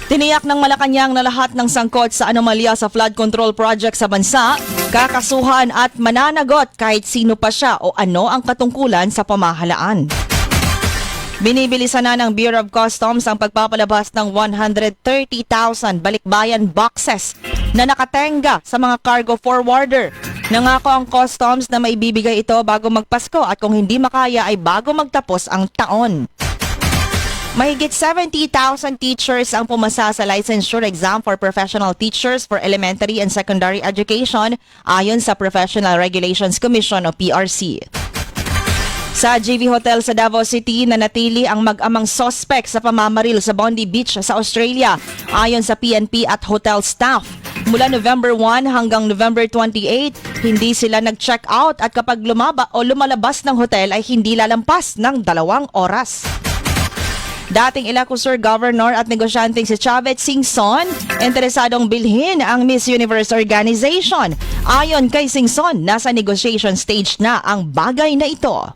Tiniyak ng Malacanang na lahat ng sangkot sa anomalya sa flood control project sa bansa, kakasuhan at mananagot kahit sino pa siya o ano ang katungkulan sa pamahalaan. Binibilisan na ng Bureau of Customs ang pagpapalabas ng 130,000 balikbayan boxes na nakatenga sa mga cargo forwarder. Nangako ang customs na maibibigay ito bago magpasko at kung hindi makaya ay bago magtapos ang taon. Mahigit 70,000 teachers ang pumasa sa licensure exam for professional teachers for elementary and secondary education ayon sa Professional Regulations Commission o PRC. Sa JV Hotel sa Davao City, nanatili ang mag-amang suspect sa pamamaril sa Bondi Beach sa Australia ayon sa PNP at hotel staff. Mula November 1 hanggang November 28, hindi sila nag-check out at kapag lumalabas ng hotel ay hindi lalampas ng 2 oras. Dating Ilocos Sur Governor at negosyanteng si Chavez Singson, interesadong bilhin ang Miss Universe organization. Ayon kay Singson, nasa negotiation stage na ang bagay na ito.